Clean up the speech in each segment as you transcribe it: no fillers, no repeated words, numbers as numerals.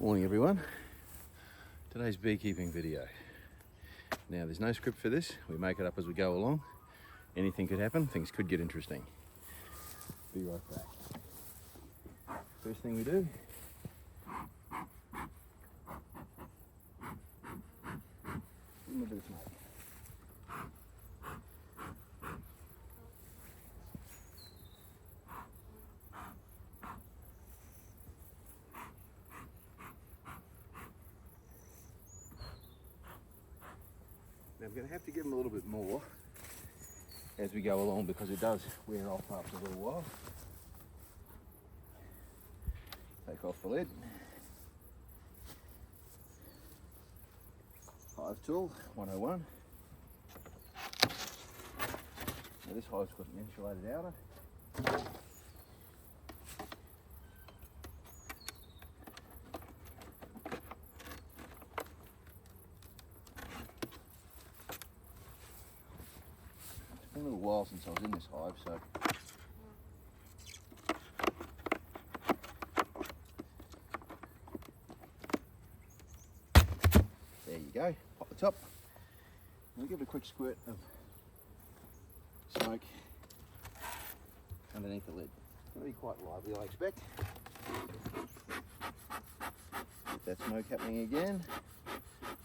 Morning everyone. Today's beekeeping video. Now there's no script for this, we make it up as we go along. Anything could happen, things could get interesting. Be right back. First thing we do, give them a bit of smoke. Now I'm going to have to give them a little bit more as we go along because it does wear off after a little while. Take off the lid. Hive tool 101. Now this hive's got an insulated outer. It's been a little while since I was in this hive, so there you go, pop the top. We'll give it a quick squirt of smoke underneath the lid. It's going to be quite lively, I expect. Get that smoke happening again.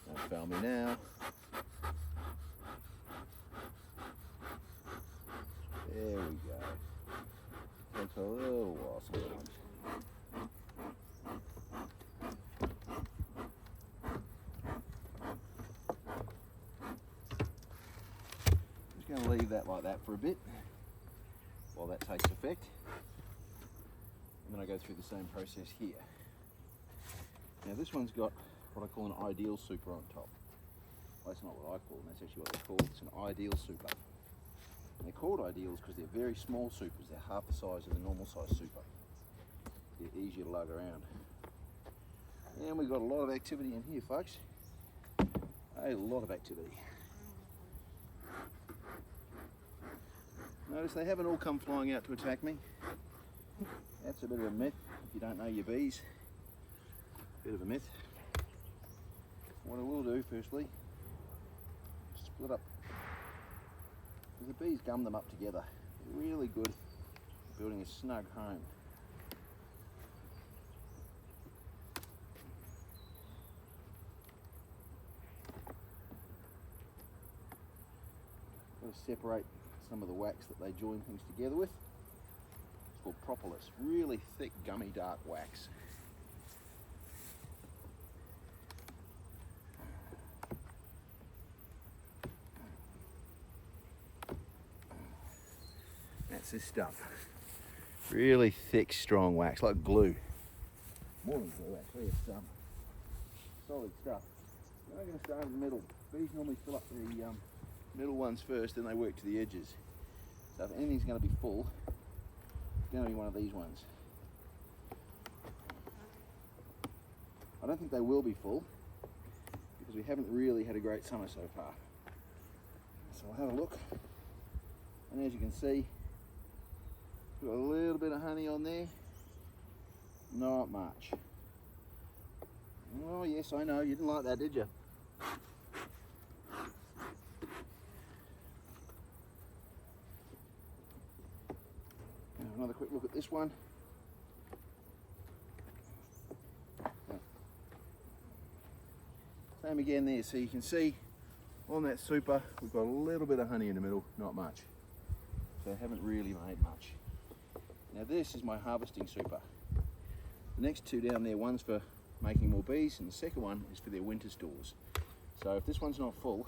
Don't fail me now. There we go. Takes a little while sometimes. Just going to leave that like that for a bit while that takes effect. And then I go through the same process here. Now this one's got what I call an ideal super on top. Well, that's not what I call them, that's actually what they're called. It's an ideal super. And they're called ideals because they're very small supers. They're half the size of the normal size super. They're easier to lug around. And we've got a lot of activity in here, folks. A lot of activity. Notice they haven't all come flying out to attack me. That's a bit of a myth if you don't know your bees. Bit of a myth. What I will do firstly, split up. The bees gum them up together. They're really good at building a snug home. Got to separate some of the wax that they join things together with. It's called propolis. Really thick, gummy, dark wax. That's this stuff. Really thick, strong wax, like glue. More than glue, actually. It's solid stuff. Now I'm going to start in the middle. Bees normally fill up the middle ones first, then they work to the edges. So if anything's going to be full, it's going to be one of these ones. I don't think they will be full because we haven't really had a great summer so far. So I'll have a look, and as you can see, got a little bit of honey on there, not much. Oh yes, I know, you didn't like that, did you? Another quick look at this one. Same again there, so you can see on that super we've got a little bit of honey in the middle, not much. So I haven't really made much. Now this is my harvesting super. The next two down there, one's for making more bees and the second one is for their winter stores. So if this one's not full,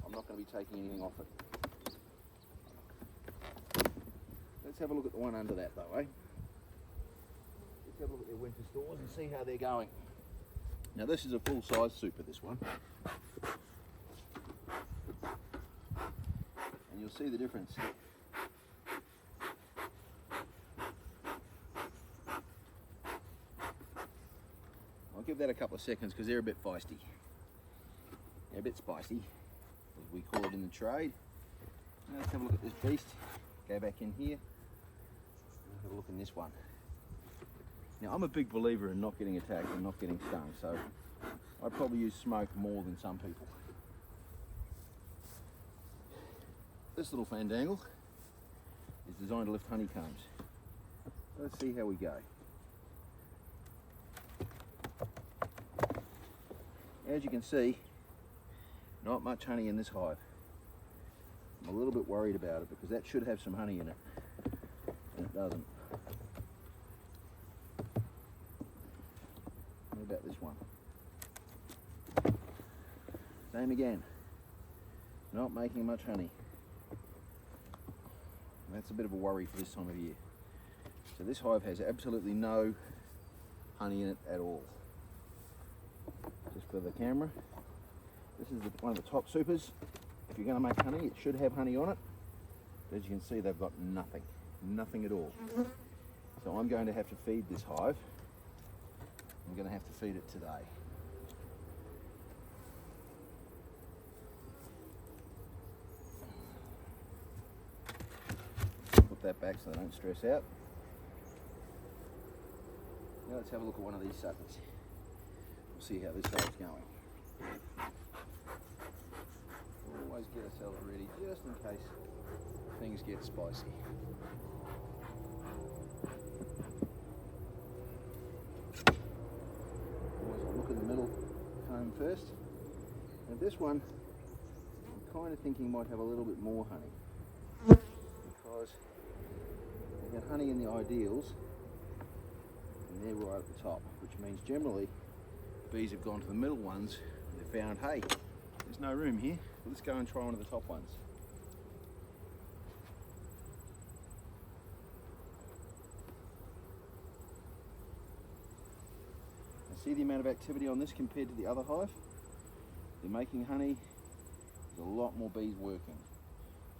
I'm not going to be taking anything off it. Let's have a look at the one under that though, eh? Let's have a look at their winter stores and see how they're going. Now this is a full size super, this one. And you'll see the difference. I'll give that a couple of seconds because they're a bit feisty. They're a bit spicy, as we call it in the trade. Now let's have a look at this beast. Go back in here. Have a look in this one. Now I'm a big believer in not getting attacked and not getting stung, so I probably use smoke more than some people. This little fandangle is designed to lift honeycombs. Let's see how we go. As you can see, not much honey in this hive. I'm a little bit worried about it because that should have some honey in it, and it doesn't. What about this one? Same again, not making much honey. That's a bit of a worry for this time of year. So this hive has absolutely no honey in it at all. Just for the camera, this is one of the top supers. If you're going to make honey, it should have honey on it. But as you can see, they've got nothing at all. So I'm going to have to feed this hive. I'm going to have to feed it today. Put that back so they don't stress out. Now let's have a look at one of these suckers. We'll see how this hive's going. Always get ourselves ready just in case things get spicy. Always I'll look at the middle comb first. And this one, I'm kind of thinking might have a little bit more honey, because they had honey in the ideals and they're right at the top, which means generally bees have gone to the middle ones and they've found, hey, there's no room here. Let's go and try one of the top ones. I see the amount of activity on this compared to the other hive. They're making honey. There's a lot more bees working.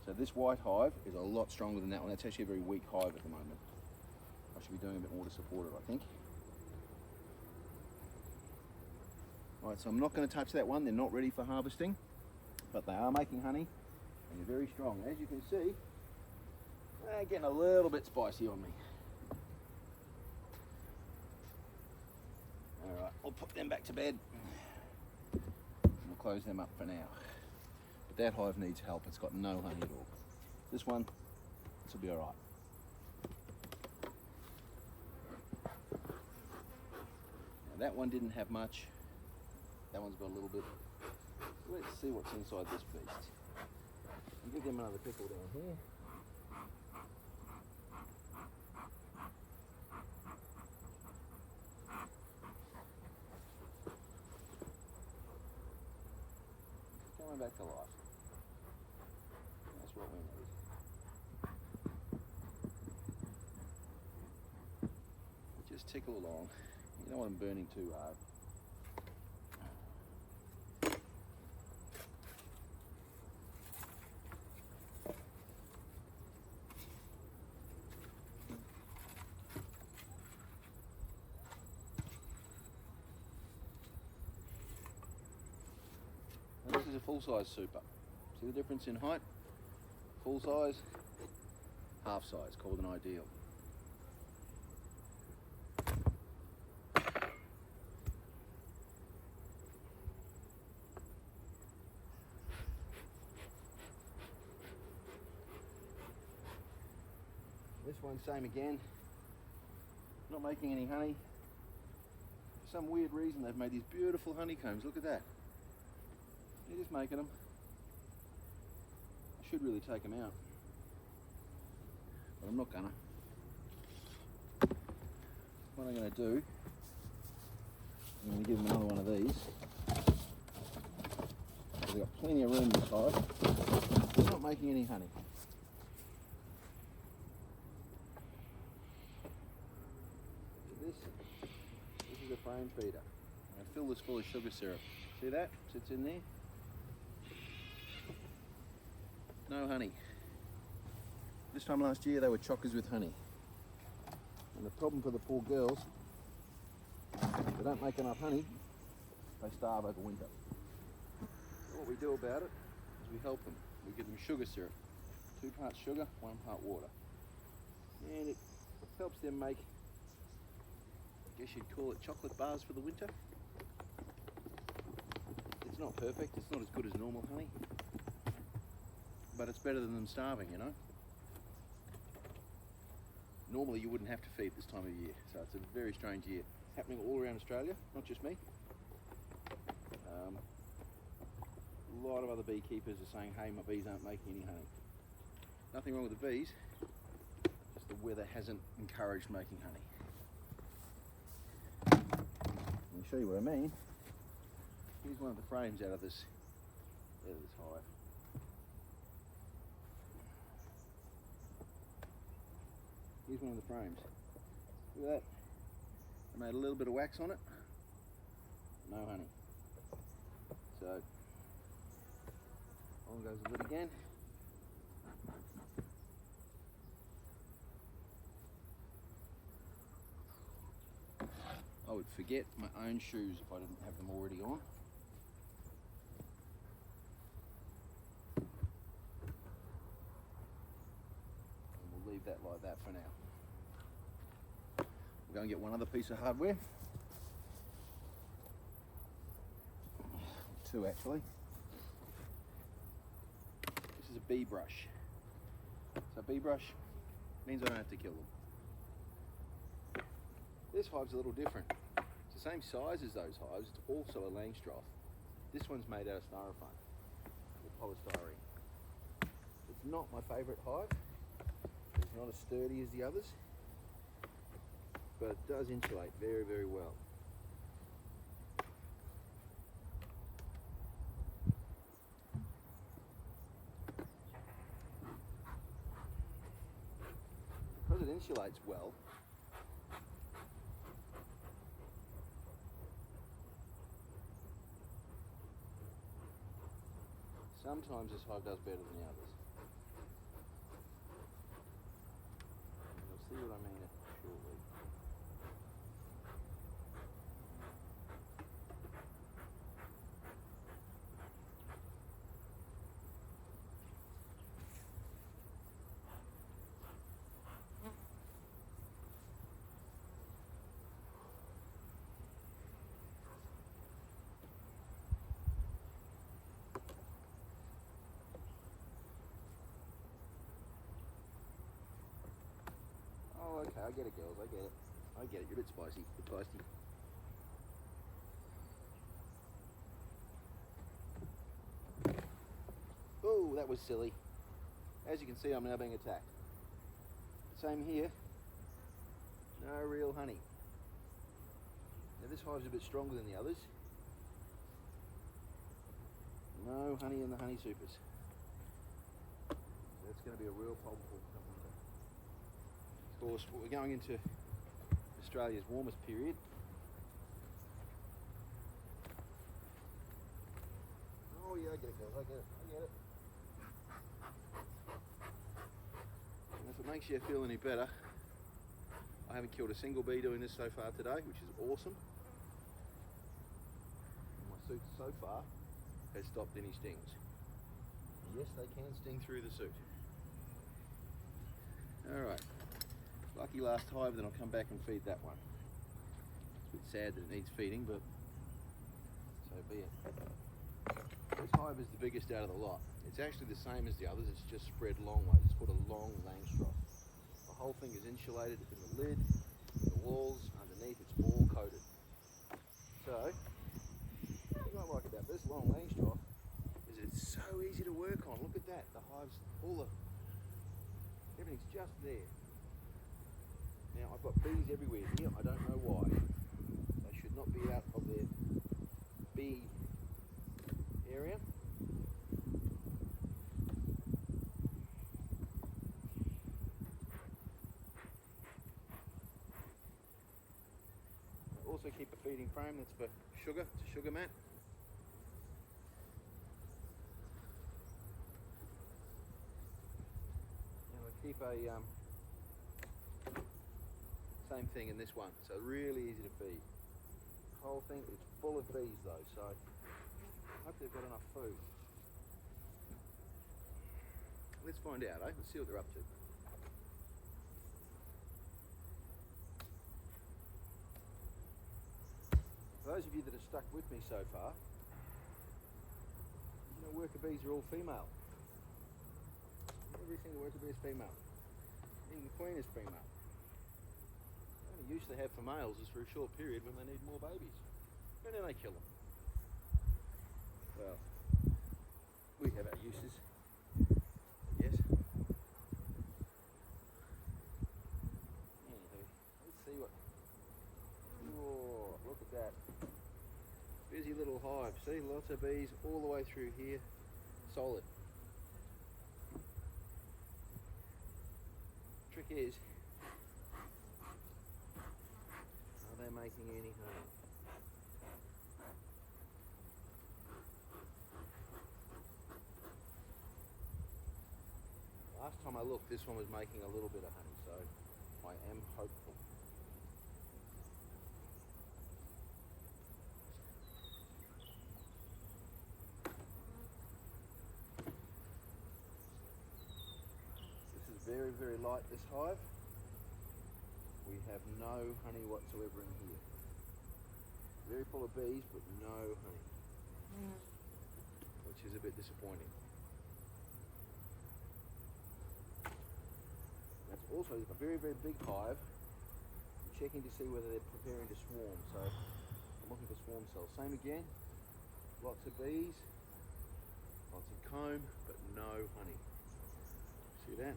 So this white hive is a lot stronger than that one. That's actually a very weak hive at the moment. I should be doing a bit more to support it, I think. Alright, so I'm not going to touch that one. They're not ready for harvesting, but they are making honey and they're very strong. As you can see, they're getting a little bit spicy on me. Alright, I'll put them back to bed. We'll close them up for now. But that hive needs help. It's got no honey at all. This one, this will be alright. Now that one didn't have much. That one's got a little bit. Let's see what's inside this beast. I'll give them another pickle down here. Coming back to life. That's what we need. Just tickle along. You don't want them burning too hard. This is a full-size super. See the difference in height? Full size, half size, called an ideal. This one, same again. Not making any honey. For some weird reason, they've made these beautiful honeycombs. Look at that. They're just making them. I should really take them out, but I'm not gonna. What I'm gonna do, I'm gonna give them another one of these. They've got plenty of room this hive. They're not making any honey. So this is a frame feeder. I'm gonna fill this full of sugar syrup. See that? Sits in there. No honey. This time last year they were chockers with honey. And the problem for the poor girls, if they don't make enough honey, they starve over winter. So what we do about it is we help them. We give them sugar syrup. 2 parts sugar, 1 part water. And it helps them make guess you'd call it chocolate bars for the winter. It's not perfect, it's not as good as normal honey, but it's better than them starving, you know. Normally you wouldn't have to feed this time of year, so it's a very strange year. Happening all around Australia, not just me. A lot of other beekeepers are saying, hey, my bees aren't making any honey. Nothing wrong with the bees, just the weather hasn't encouraged making honey. Let me show you what I mean. Here's one of the frames out of this hive. Here's one of the frames. Look at that. I made a little bit of wax on it. No honey. So, on goes the lid again. I would forget my own shoes if I didn't have them already on. And we'll leave that like that for now. We'll go and get one other piece of hardware. Two actually. This is a bee brush. So a bee brush means I don't have to kill them. This hive's a little different. It's the same size as those hives. It's also a Langstroth. This one's made out of styrofoam, or polystyrene. It's not my favourite hive. It's not as sturdy as the others, but it does insulate very, very well. Because it insulates well, sometimes this hive does better than the others. And you'll see what I mean shortly. Oh, okay, I get it, girls, I get it. I get it, you're a bit spicy, a bit feisty. Oh, that was silly. As you can see, I'm now being attacked. Same here. No real honey. Now this hive's a bit stronger than the others. No honey in the honey supers. That's going to be a real problem for them come winter. Of course, we're going into Australia's warmest period. Oh yeah, I get it, girls, I get it, I get it. And if it makes you feel any better, I haven't killed a single bee doing this so far today, which is awesome. And my suit so far has stopped any stings. Yes, they can sting through the suit. Alright, lucky last hive, then I'll come back and feed that one. It's a bit sad that it needs feeding, but so be it. This hive is the biggest out of the lot. It's actually the same as the others, it's just spread long ways. It's called a long Langstroth. The whole thing is insulated in the lid, the walls, underneath, it's all coated. So, what I like about this long Langstroth is it's so easy to work on. Look at that, the hives, everything's just there. Now I've got bees everywhere here, I don't know why. They should not be out of their bee area. I also keep a feeding frame that's for sugar, it's a sugar mat. And I keep a same thing in this one, so really easy to feed. The whole thing is full of bees though, so I hope they've got enough food. Let's find out, eh? Let's see what they're up to. those of you that have stuck with me so far, you know worker bees are all female. Every single worker bee is female. Even the queen is female. The only use they have for males is for a short period when they need more babies. And then they kill them. Well, we have our uses. Yes. Anywho, let's see what. Oh, look at that. Busy little hive. See, lots of bees all the way through here. Solid. Trick is, are they making any honey? Last time I looked, this one was making a little bit of honey, so I am hopeful. Very, very light, this hive. We have no honey whatsoever in here. Very full of bees, but no honey. Which is a bit disappointing. That's also a very, very big hive. I'm checking to see whether they're preparing to swarm, so I'm looking for swarm cells. Same again, lots of bees, lots of comb, but no honey. See that?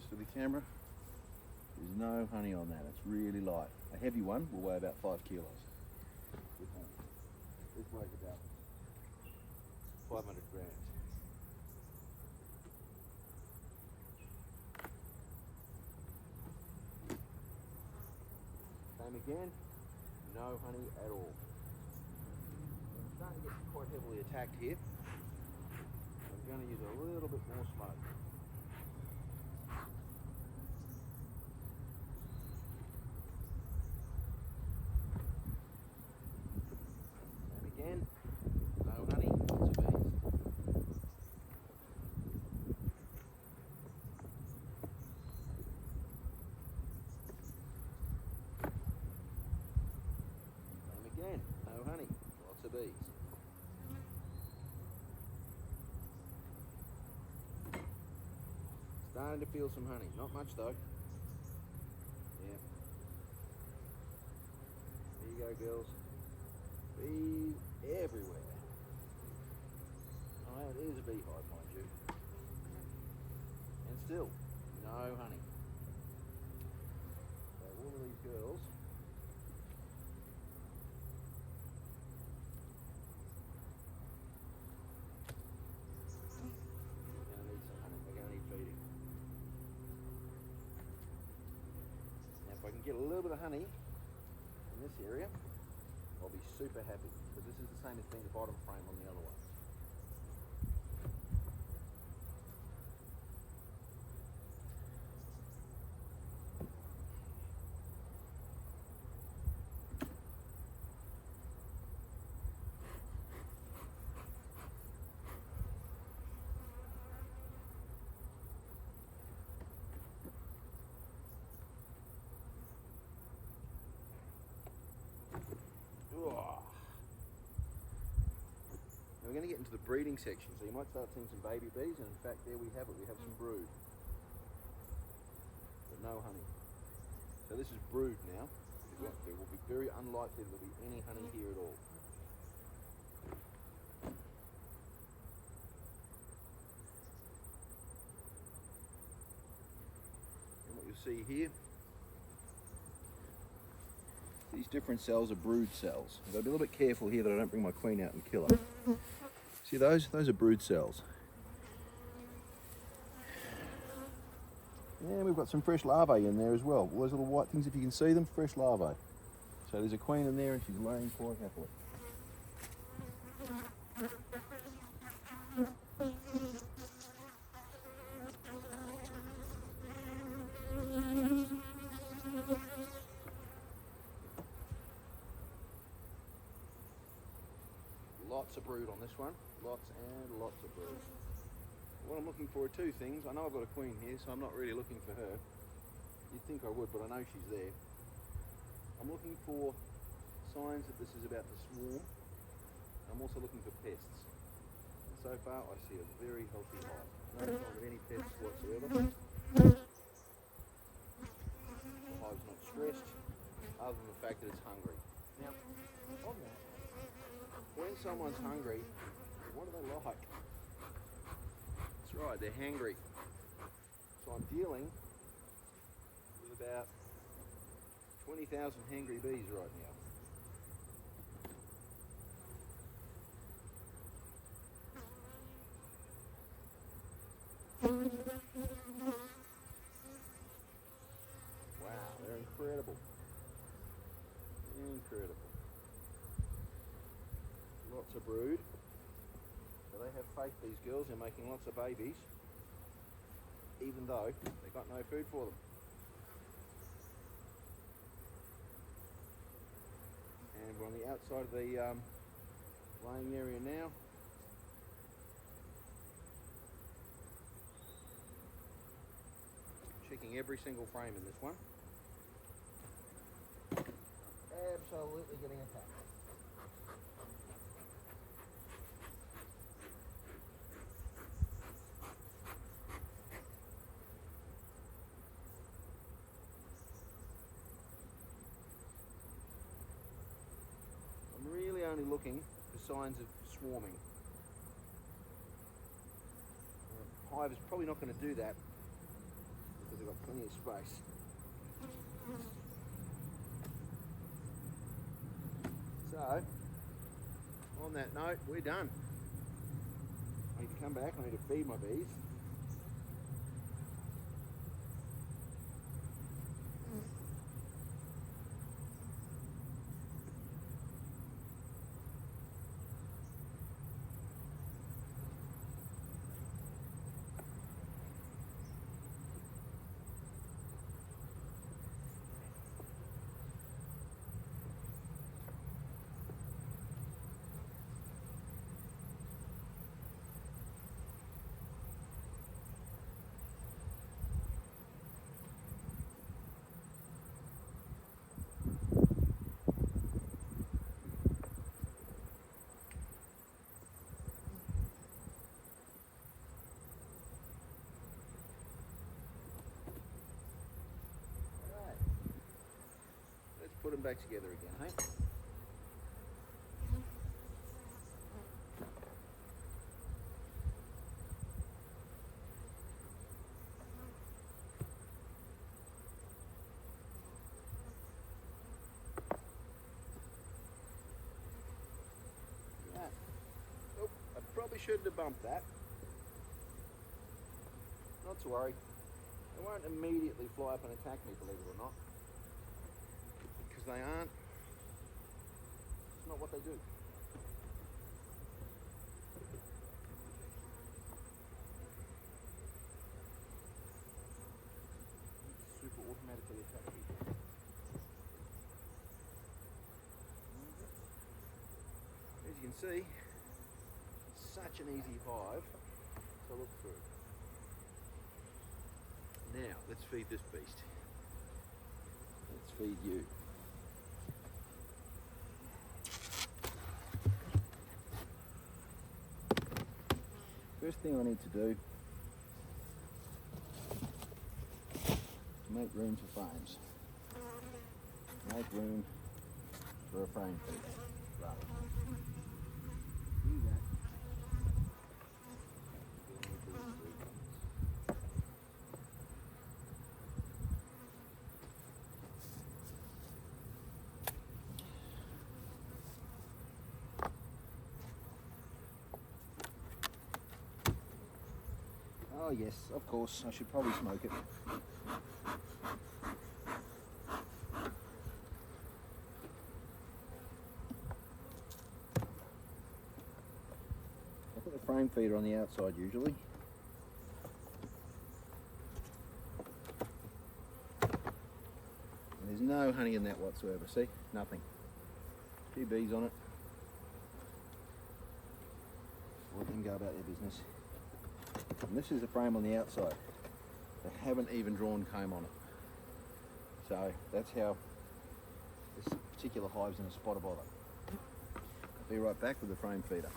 For the camera, there's no honey on that. It's really light. A heavy one will weigh about 5 kilos. This weighs about 500 grams. Same again, no honey at all. I'm starting to get quite heavily attacked here. I'm going to use a little bit more smoke. No honey, lots of bees. Same again, no honey, lots of bees. Starting to feel some honey, not much though. Yeah. There you go, girls. Bees everywhere. Oh, it is a beehive, mind you. And still, no honey. So all of these girls are going to need some honey. They're going to need feeding. Now if I can get a little bit of honey in this area, I'll be super happy, because this is the same as being the bottom frame on the other one. Now we're going to get into the breeding section, so you might start seeing some baby bees, and in fact there we have it, we have some brood. But no honey. So this is brood now. There will be very unlikely there will be any honey here at all. And what you'll see here, these different cells are brood cells. I've got to be a little bit careful here that I don't bring my queen out and kill her. See those? Those are brood cells. And we've got some fresh larvae in there as well. All those little white things, if you can see them, fresh larvae. So there's a queen in there and she's laying quite happily. Lots of brood on this one, lots and lots of brood. What I'm looking for are two things. I know I've got a queen here, so I'm not really looking for her. You'd think I would, but I know she's there. I'm looking for signs that this is about to swarm. I'm also looking for pests. And so far I see a very healthy hive. No sign of any pests whatsoever. The hive's not stressed, other than the fact that it's hungry. Now, on that, when someone's hungry, what do they like? That's right, they're hangry. So I'm dealing with about 20,000 hangry bees right now. Wow, they're incredible. Incredible. Lots of brood. So they have faith, these girls, they're making lots of babies, even though they've got no food for them. And we're on the outside of the laying area now. Checking every single frame in this one. Absolutely getting attacked. I'm really only looking for signs of swarming. The hive is probably not going to do that because they've got plenty of space. So, on that note, we're done. I need to come back, I need to feed my bees. Put them back together again, hey? Right. Oh, I probably shouldn't have bumped that. Not to worry. They won't immediately fly up and attack me, believe it or not. They aren't. It's not what they do. Super automatically attack people. As you can see, such an easy hive to look through. Now, let's feed this beast. Let's feed you. First thing I need to do is make room for frames. Make room for a frame feed. Right. Do that. Oh yes, of course, I should probably smoke it. I put the frame feeder on the outside usually. And there's no honey in that whatsoever, see? Nothing. A few bees on it. Let them go about their business. And this is the frame on the outside. They haven't even drawn comb on it. So that's how this particular hives in a spot of bother. I'll be right back with the frame feeder.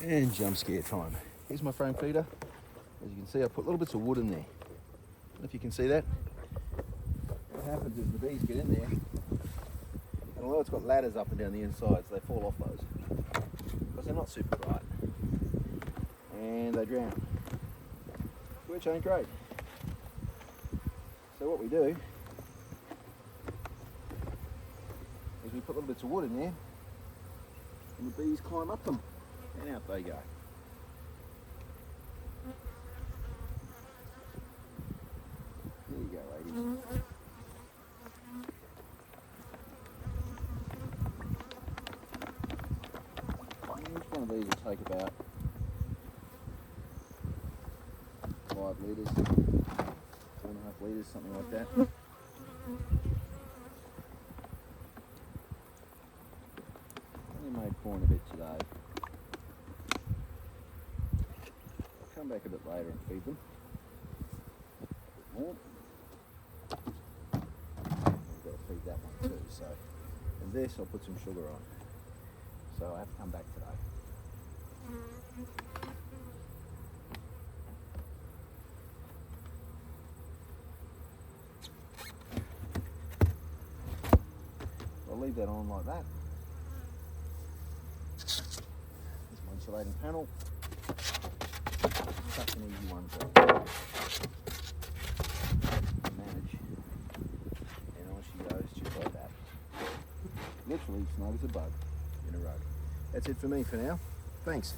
And jump scare time. Here's my frame feeder. As you can see, I put little bits of wood in there. I don't know if you can see that. What happens is the bees get in there, and although it's got ladders up and down the insides, they fall off those because they're not super bright, and they drown, which ain't great. So what we do is we put little bits of wood in there, and the bees climb up them. And out they go. There you go, ladies. Each one of these will take about 5 litres, 4.5 litres, something like that. Only made corn a bit today. Come back a bit later and feed them a bit more. I've got to feed that one too, so and this I'll put some sugar on, so I have to come back today. I'll leave that on like that. There's my insulating panel. Such an easy one to manage, and on she goes just like that. Literally snug as a bug in a rug. That's it for me for now. Thanks.